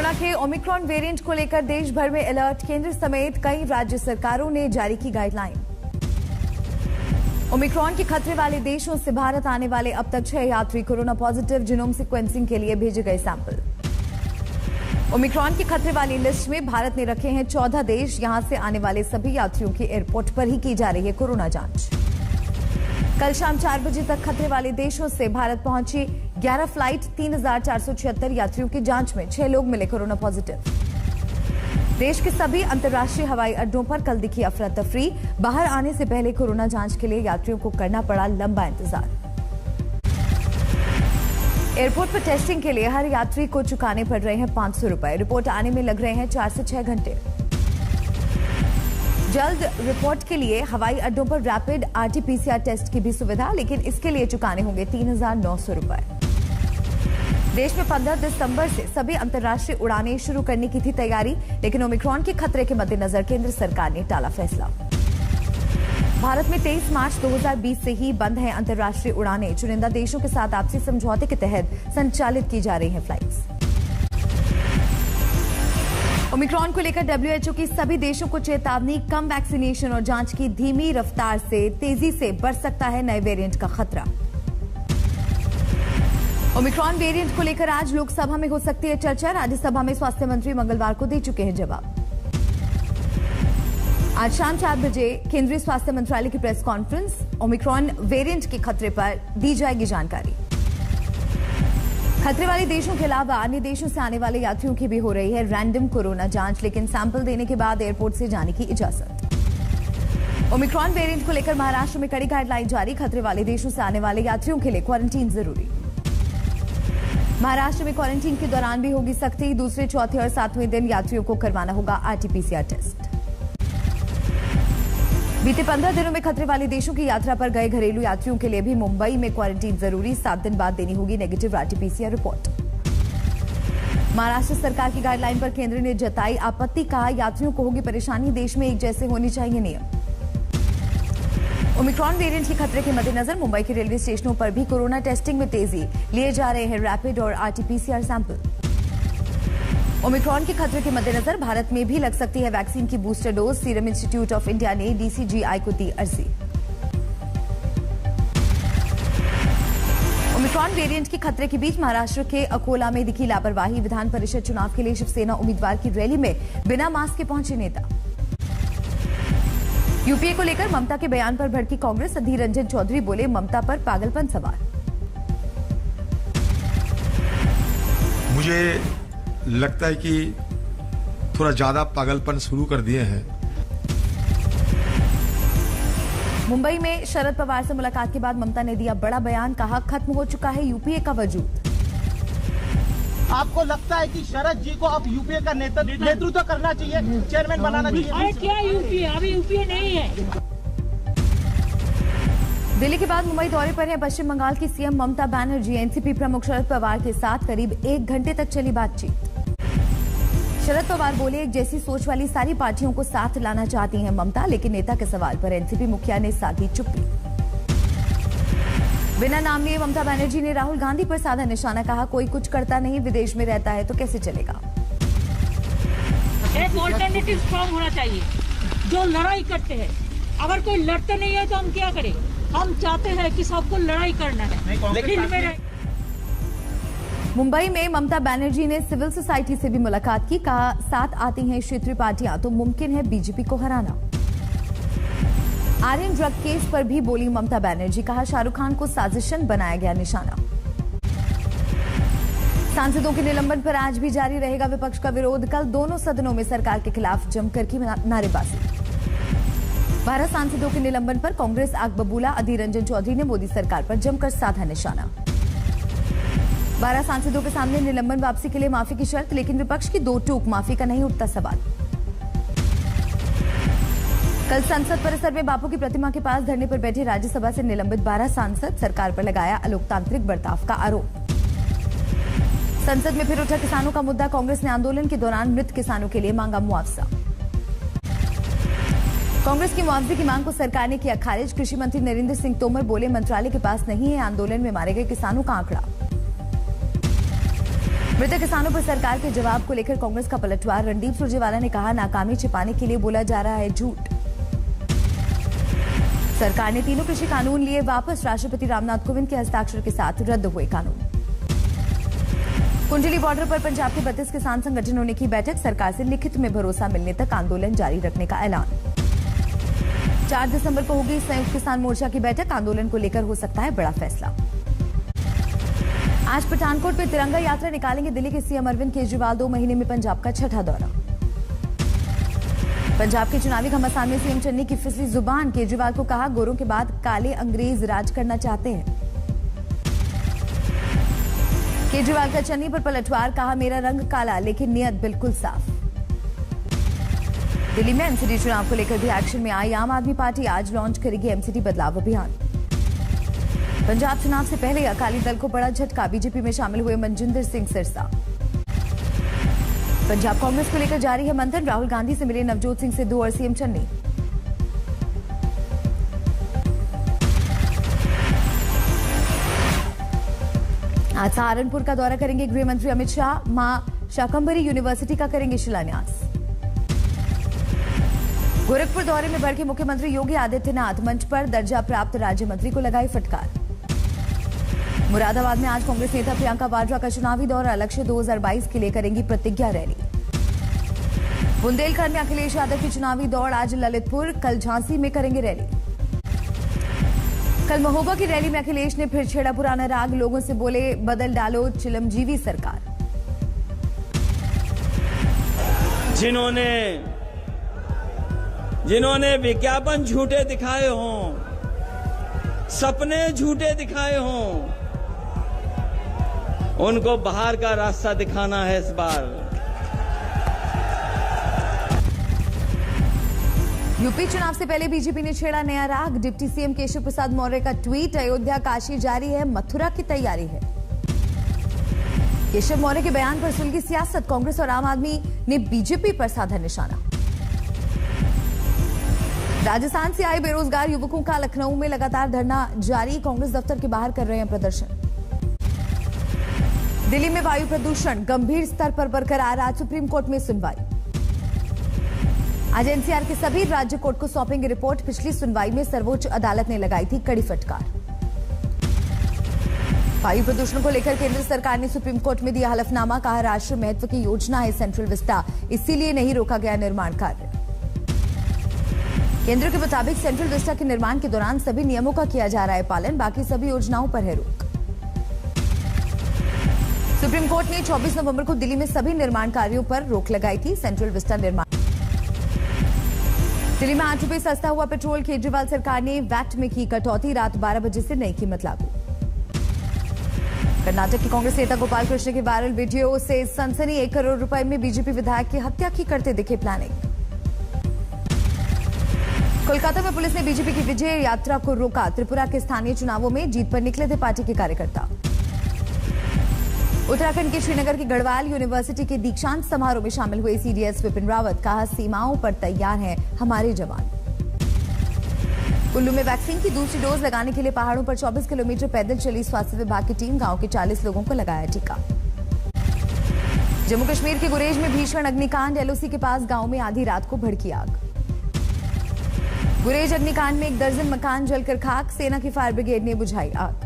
Corona के Omicron variant को लेकर देश भर में अलर्ट, केंद्र समेत कई राज्य सरकारों ने जारी की गाइडलाइन। ओमिक्रॉन के खतरे वाले देशों से भारत आने वाले अब तक 6 यात्री कोरोना पॉजिटिव, जीनोम सीक्वेंसिंग के लिए भेजे गए सैंपल। ओमिक्रॉन के खतरे वाली लिस्ट में भारत ने रखे हैं 14 देश। यहां से आने वाले सभी यात्रियों की एयरपोर्ट पर ही की जा रही है कोरोना जांच। कल शाम 4 बजे तक खतरे वाले देशों से भारत पहुंची 11 फ्लाइट, 3,476 यात्रियों की जांच में 6 लोग मिले कोरोना पॉजिटिव। देश के सभी अंतर्राष्ट्रीय हवाई अड्डों पर कल दिखी अफरा तफरी। बाहर आने से पहले कोरोना जांच के लिए यात्रियों को करना पड़ा लंबा इंतजार। एयरपोर्ट पर टेस्टिंग के लिए हर यात्री को चुकाने पड़ रहे हैं 500 रुपए। रिपोर्ट आने में लग रहे हैं 4 से 6 घंटे। जल्द रिपोर्ट के लिए हवाई अड्डों पर रैपिड आरटी-पीसीआर टेस्ट की भी सुविधा, लेकिन इसके लिए चुकाने होंगे 3,900 रुपए। देश में 15 दिसंबर से सभी अंतर्राष्ट्रीय उड़ानें शुरू करने की थी तैयारी, लेकिन ओमिक्रॉन के खतरे के मद्देनजर केंद्र सरकार ने टाला फैसला। भारत में 23 मार्च 2020 से ही बंद हैं अंतर्राष्ट्रीय उड़ानें। चुनिंदा देशों के साथ आपसी समझौते के तहत संचालित की जा रही हैं फ्लाइट्स। ओमिक्रॉन को लेकर डब्ल्यूएचओ की सभी देशों को चेतावनी, कम वैक्सीनेशन और जांच की धीमी रफ्तार से तेजी से बढ़ सकता है नए वेरिएंट का खतरा। ओमिक्रॉन वेरिएंट को लेकर आज लोकसभा में हो सकती है चर्चा। राज्यसभा में स्वास्थ्य मंत्री मंगलवार को दे चुके हैं जवाब। आज शाम 4 बजे केंद्रीय स्वास्थ्य मंत्रालय की प्रेस कॉन्फ्रेंस, ओमिक्रॉन वेरिएंट के खतरे पर दी जाएगी जानकारी। खतरे वाले देशों के अलावा अन्य देशों से आने वाले यात्रियों की भी हो रही है रैंडम कोरोना जांच, लेकिन सैंपल देने के बाद एयरपोर्ट से जाने की इजाजत। ओमिक्रॉन वेरिएंट को लेकर महाराष्ट्र में कड़ी गाइडलाइन जारी। खतरे वाले देशों से आने वाले यात्रियों के लिए क्वारंटीन जरूरी। महाराष्ट्र में क्वारंटीन के दौरान भी होगी सख्ती। दूसरे, चौथे और 7वें दिन यात्रियों को करवाना होगा आरटी-पीसीआर टेस्ट। बीते 15 दिनों में खतरे वाले देशों की यात्रा पर गए घरेलू यात्रियों के लिए भी मुंबई में क्वारंटीन जरूरी। 7 दिन बाद देनी होगी नेगेटिव आरटी-पीसीआर रिपोर्ट। महाराष्ट्र सरकार की गाइडलाइन पर केंद्र ने जताई आपत्ति, कहा यात्रियों को होगी परेशानी, देश में एक जैसे होनी चाहिए नियम। ओमिक्रॉन वेरिएंट के खतरे के मद्देनजर मुंबई के रेलवे स्टेशनों पर भी कोरोना टेस्टिंग में तेजी, लिए जा रहे हैं रैपिड और आरटी-पीसीआर सैंपल। ओमिक्रॉन के खतरे के मद्देनजर भारत में भी लग सकती है वैक्सीन की booster dose. Serum institute of India ने डीसीजीआई को दी अर्जी। ओमिक्रॉन वेरिएंट के खतरे के बीच महाराष्ट्र के अकोला में दिखी लापरवाही। विधान परिषद चुनाव के लिए शिवसेना उम्मीदवार की रैली में बिना मास्क के पहुंचे नेता। यूपीए को लेकर ममता के बयान पर भड़की कांग्रेस। अधीर रंजन चौधरी बोले, ममता पर पागलपन सवार। मुझे लगता है कि थोड़ा ज्यादा पागलपन शुरू कर दिए हैं। मुंबई में शरद पवार से मुलाकात के बाद ममता ने दिया बड़ा बयान, कहा खत्म हो चुका है यूपीए का वजूद। आपको लगता है कि शरद जी को अब यूपीए का नेतृत्व करना चाहिए, चेयरमैन बनाना चाहिए? अरे क्या यूपीए, अभी यूपीए नहीं है। दिल्ली के बाद मुंबई दौरे पर है पश्चिम बंगाल की सीएम ममता बनर्जी। एनसीपी प्रमुख शरद पवार के साथ करीब 1 घंटे तक चली बातचीत। शरद पवार बोले, एक जैसी सोच वाली सारी पार्टियों को साथ लाना चाहती हैं ममता, लेकिन नेता के सवाल पर एनसीपी मुखिया ने साधी चुप्पी। बिना नाम लिए ममता बनर्जी ने राहुल गांधी पर साधा निशाना, कहा कोई कुछ करता नहीं, विदेश में रहता है तो कैसे चलेगा। एक ऑल्टरनेटिव स्ट्रॉन्ग होना चाहिए जो लड़ाई करते हैं। अगर कोई लड़ते नहीं है तो हम क्या करें? हम चाहते हैं कि सबको लड़ाई करना है, लेकिन मुंबई में ममता बनर्जी ने सिविल सोसाइटी से भी मुलाकात की। कहा साथ आती हैं क्षेत्रीय पार्टियां तो मुमकिन है बीजेपी को हराना। आर्यन ड्रग केस पर भी बोली ममता बनर्जी, कहा शाहरुख खान को साजिशन बनाया गया निशाना। सांसदों के निलंबन पर आज भी जारी रहेगा विपक्ष का विरोध। कल दोनों सदनों में सरकार के खिलाफ जमकर की नारेबाजी। 12 सांसदों के निलंबन पर कांग्रेस आग बबूला। अधीर रंजन चौधरी ने मोदी सरकार पर जमकर साधा निशाना। 12 सांसदों के सामने निलंबन वापसी के लिए माफी की शर्त, लेकिन विपक्ष की 2 टूक, माफी का नहीं उठता सवाल। कल संसद परिसर में बापू की प्रतिमा के पास धरने पर बैठे राज्यसभा से निलंबित 12 सांसद, सरकार पर लगाया अलोकतांत्रिक बर्ताव का आरोप। संसद में फिर उठा किसानों का मुद्दा। कांग्रेस ने आंदोलन के दौरान मृत किसानों के लिए मांगा मुआवजा। कांग्रेस की मुआवजे की मांग को सरकार ने किया खारिज। कृषि मंत्री नरेंद्र सिंह तोमर बोले, मंत्रालय के पास नहीं है आंदोलन में मारे गए किसानों का आंकड़ा। मृतक किसानों पर सरकार के जवाब को लेकर कांग्रेस का पलटवार। रणदीप सुरजेवाला ने कहा, नाकामी छिपाने के लिए बोला जा रहा है झूठ। सरकार ने तीनों कृषि कानून लिए वापस। राष्ट्रपति रामनाथ कोविंद के हस्ताक्षर के साथ रद्द हुए कानून। कुंडली बॉर्डर पर पंजाब के 32 किसान संगठनों ने की बैठक। सरकार से लिखित में भरोसा मिलने तक आंदोलन जारी रखने का ऐलान। 4 दिसंबर को होगी संयुक्त किसान मोर्चा की बैठक। आंदोलन को लेकर हो सकता है बड़ा फैसला। आज पठानकोट में तिरंगा यात्रा निकालेंगे दिल्ली के सीएम अरविंद केजरीवाल। 2 महीने में पंजाब का छठा दौरा। पंजाब के चुनावी घमासान में सीएम चन्नी की फिसली जुबान। केजरीवाल को कहा, गोरों के बाद काले अंग्रेज राज करना चाहते हैं। केजरीवाल का चन्नी पर पलटवार। कहा, मेरा रंग काला लेकिन नियत बिल्कुल साफ। दिल्ली में एमसीडी चुनाव को लेकर भी एक्शन में आई आम आदमी पार्टी। आज लॉन्च करेगी एमसीडी बदलाव अभियान। पंजाब चुनाव से पहले अकाली दल को बड़ा झटका। बीजेपी में शामिल हुए मनजिंदर सिंह सिरसा। पंजाब कांग्रेस को लेकर जारी है मंथन। राहुल गांधी से मिले नवजोत सिंह सिद्धू और सीएम चन्नी। आज सहारनपुर का दौरा करेंगे गृह मंत्री अमित शाह। मां शाकंभरी यूनिवर्सिटी का करेंगे शिलान्यास। गोरखपुर दौरे में बढ़ के मुख्यमंत्री योगी आदित्यनाथ। मंच पर दर्जा प्राप्त राज्य मंत्री को लगाई फटकार। मुरादाबाद में आज कांग्रेस नेता प्रियंका वाड्रा का चुनावी दौरा। लक्ष्य 2022 के लिए करेंगी प्रतिज्ञा रैली। बुंदेलखंड में अखिलेश यादव की चुनावी दौड़। आज ललितपुर, कल झांसी में करेंगे रैली। कल महोबा की रैली में अखिलेश ने फिर छेड़ा पुराना राग। लोगों से बोले, बदल डालो चिलमजीवी सरकार। जिन्होंने विज्ञापन झूठे दिखाए हों, सपने झूठे दिखाए हों, उनको बाहर का रास्ता दिखाना है इस बार। यूपी चुनाव से पहले बीजेपी ने छेड़ा नया राग। डिप्टी सीएम केशव प्रसाद मौर्य का ट्वीट। अयोध्या काशी जारी है, मथुरा की तैयारी है। केशव मौर्य के बयान पर सुलगी सियासत। कांग्रेस और आम आदमी ने बीजेपी पर साधा निशाना। राजस्थान से आए बेरोजगार युवकों का लखनऊ में लगातार धरना जारी। कांग्रेस दफ्तर के बाहर कर रहे हैं प्रदर्शन। दिल्ली में वायु प्रदूषण गंभीर स्तर पर बरकरार। आज सुप्रीम कोर्ट में सुनवाई। आज एनसीआर के सभी राज्य कोर्ट को सौंपेंगे रिपोर्ट। पिछली सुनवाई में सर्वोच्च अदालत ने लगाई थी कड़ी फटकार। वायु प्रदूषण को लेकर केंद्र सरकार ने सुप्रीम कोर्ट में दिया हलफनामा। कहा, राष्ट्रीय महत्व की योजना है सेंट्रल विस्टा, इसीलिए नहीं रोका गया निर्माण कार्य। केंद्र के मुताबिक सेंट्रल विस्टा के निर्माण के दौरान सभी नियमों का किया जा रहा है पालन। बाकी सभी योजनाओं पर है रोक। सुप्रीम कोर्ट ने 24 नवंबर को दिल्ली में सभी निर्माण कार्यों पर रोक लगाई थी। सेंट्रल विस्टा निर्माण। दिल्ली में 8 रुपए सस्ता हुआ पेट्रोल। केजरीवाल सरकार ने वैट में की कटौती। रात 12 बजे से नई कीमत लागू। कर्नाटक के कांग्रेस नेता गोपाल कृष्ण के वायरल वीडियो से सनसनी। 1 करोड़ रुपए में बीजेपी विधायक की हत्या की करते दिखे प्लानिंग। कोलकाता में पुलिस ने बीजेपी की विजय यात्रा को रोका। त्रिपुरा के स्थानीय चुनावों में जीत पर निकले थे पार्टी के कार्यकर्ता। उत्तराखंड के श्रीनगर की गढ़वाल यूनिवर्सिटी के दीक्षांत समारोह में शामिल हुए सीडीएस विपिन रावत। कहा, सीमाओं पर तैयार हैं हमारे जवान। कुल्लू में वैक्सीन की दूसरी डोज लगाने के लिए पहाड़ों पर 24 किलोमीटर पैदल चली स्वास्थ्य विभाग की टीम। गांव के 40 लोगों को लगाया टीका। जम्मू कश्मीर के गुरेज में भीषण अग्निकांड। एलओसी के पास गांव में आधी रात को भड़की आग। गुरेज अग्निकांड में 1 दर्जन मकान जलकर खाक। सेना की फायर ब्रिगेड ने बुझाई आग।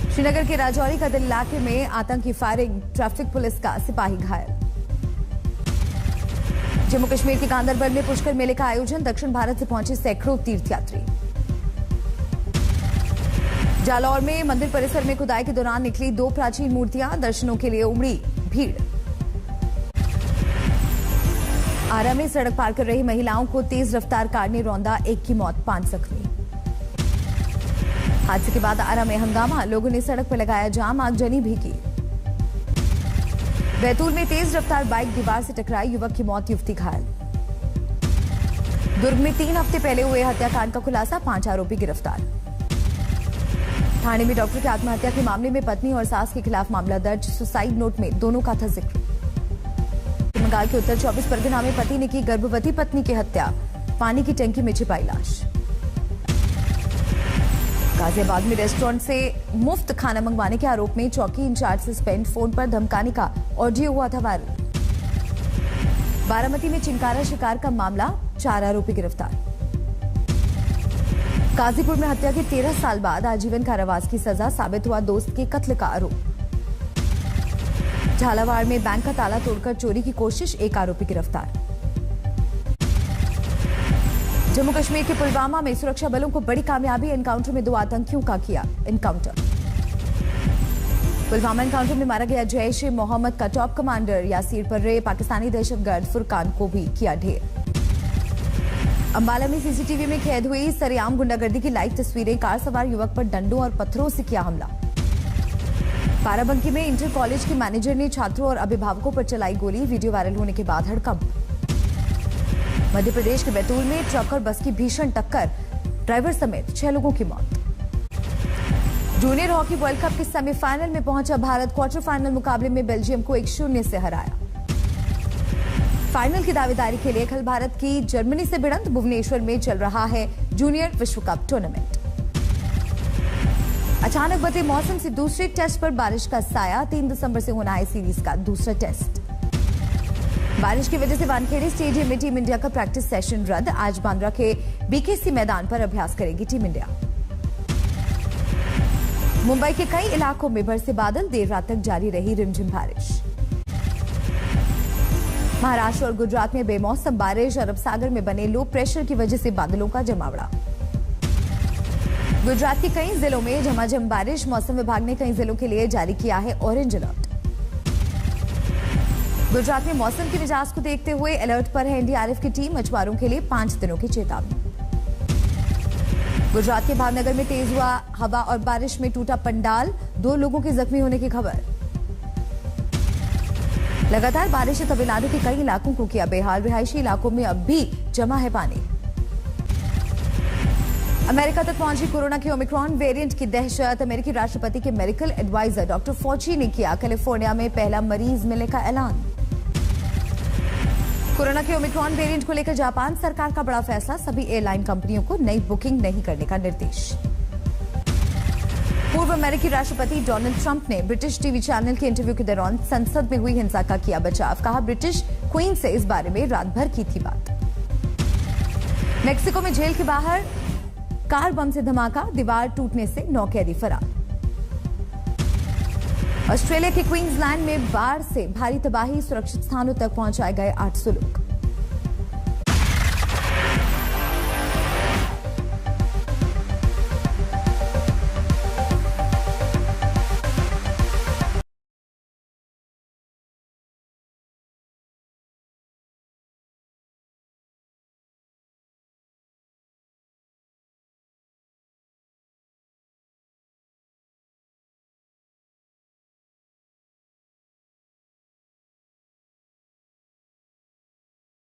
श्रीनगर के राजौरी कदल इलाके में आतंकी फायरिंग। ट्रैफिक पुलिस का सिपाही घायल। जम्मू कश्मीर के गांदरबल में पुष्कर मेले का आयोजन। दक्षिण भारत से पहुंचे सैकड़ों तीर्थयात्री। जालौर में मंदिर परिसर में खुदाई के दौरान निकली 2 प्राचीन मूर्तियां। दर्शनों के लिए उमड़ी भीड़। आरा में सड़क पार कर रही महिलाओं को तेज रफ्तार कार ने रौंदा। 1 की मौत, 5 जख्मी। हादसे के बाद आरा में हंगामा। लोगों ने सड़क पर लगाया जाम। आगजनी भी की। बैतूल में तेज रफ्तार बाइक दीवार से टकराई। युवक की मौत, युवती घायल। दुर्ग में 3 हफ्ते पहले हुए हत्याकांड का खुलासा। 5 आरोपी गिरफ्तार। थाने में डॉक्टर की आत्महत्या के मामले में पत्नी और सास के खिलाफ मामला दर्ज। सुसाइड नोट में दोनों का था जिक्र। बंगाल के उत्तर 24 परगना में पति ने की गर्भवती पत्नी की हत्या। पानी की टंकी में छिपाई लाश। गाजियाबाद में रेस्टोरेंट से मुफ्त खाना मंगवाने के आरोप में चौकी इंचार्ज सस्पेंड, फोन पर धमकाने का ऑडियो हुआ था वायरल। बारामती में चिंकारा शिकार का मामला, 4 आरोपी गिरफ्तार। गाजीपुर में हत्या के 13 साल बाद आजीवन कारावास की सजा, साबित हुआ दोस्त के कत्ल का आरोप। झालावाड़ में बैंक का ताला तोड़कर चोरी की कोशिश, 1 आरोपी गिरफ्तार। जम्मू कश्मीर के पुलवामा में सुरक्षा बलों को बड़ी कामयाबी, एनकाउंटर में 2 आतंकियों का किया एनकाउंटर। पुलवामा एनकाउंटर में मारा गया जैश ए मोहम्मद का टॉप कमांडर यासीर पर्रे, पाकिस्तानी दहशतगर्द फुरकान को भी किया ढेर। अंबाला में सीसीटीवी में कैद हुई सरेआम गुंडागर्दी की लाइव तस्वीरें, कार सवार युवक पर डंडों और पत्थरों से किया हमला। बाराबंकी में इंटर कॉलेज के मैनेजर ने छात्रों और अभिभावकों पर चलाई गोली, वीडियो वायरल होने के बाद हड़कंप। मध्य प्रदेश के बैतूल में ट्रक और बस की भीषण टक्कर, ड्राइवर समेत 6 लोगों की मौत। जूनियर हॉकी वर्ल्ड कप के सेमीफाइनल में पहुंचा भारत, क्वार्टर फाइनल मुकाबले में बेल्जियम को 1-0 से हराया। फाइनल की दावेदारी के लिए कल भारत की जर्मनी से भिड़ंत, भुवनेश्वर में चल रहा है जूनियर विश्व कप टूर्नामेंट। अचानक बदले मौसम से दूसरे टेस्ट पर बारिश का साया, 3 दिसंबर से होना है सीरीज का दूसरा टेस्ट। बारिश की वजह से वानखेड़े स्टेडियम में टीम इंडिया का प्रैक्टिस सेशन रद्द, आज बांद्रा के बीकेसी मैदान पर अभ्यास करेगी टीम इंडिया। मुंबई के कई इलाकों में बरसे बादल, देर रात तक जारी रही रिमझिम बारिश। महाराष्ट्र और गुजरात में बेमौसम बारिश, अरब सागर में बने लो प्रेशर की वजह से बादलों का जमावड़ा। गुजरात के कई जिलों में झमाझम बारिश, मौसम विभाग ने कई जिलों के लिए जारी किया है ऑरेंज अलर्ट। गुजरात में मौसम के मिजाज को देखते हुए अलर्ट पर है एनडीआरएफ की टीम, मछुआरों के लिए 5 दिनों की चेतावनी। गुजरात के भावनगर में तेज हुआ हवा और बारिश में टूटा पंडाल, 2 लोगों के जख्मी होने की खबर। लगातार बारिश से तमिलनाडु के कई इलाकों को किया बेहाल, रिहायशी इलाकों में अब भी जमा है पानी। अमेरिका तक पहुंची कोरोना के ओमिक्रॉन वेरिएंट की दहशत, अमेरिकी राष्ट्रपति के मेडिकल एडवाइजर डॉक्टर फॉची ने किया कैलिफोर्निया में पहला मरीज मिलने का ऐलान। कोरोना के ओमिक्रॉन वेरिएंट को लेकर जापान सरकार का बड़ा फैसला, सभी एयरलाइन कंपनियों को नई बुकिंग नहीं करने का निर्देश। पूर्व अमेरिकी राष्ट्रपति डोनाल्ड ट्रंप ने ब्रिटिश टीवी चैनल के इंटरव्यू के दौरान संसद में हुई हिंसा का किया बचाव, कहा ब्रिटिश क्वीन से इस बारे में रात भर की थी बात। मेक्सिको में जेल के बाहर कार बम से धमाका, दीवार टूटने से 9 कैदी फरार। ऑस्ट्रेलिया के क्वींसलैंड में बाढ़ से भारी तबाही, सुरक्षित स्थानों तक पहुंचाए गए 800 लोग।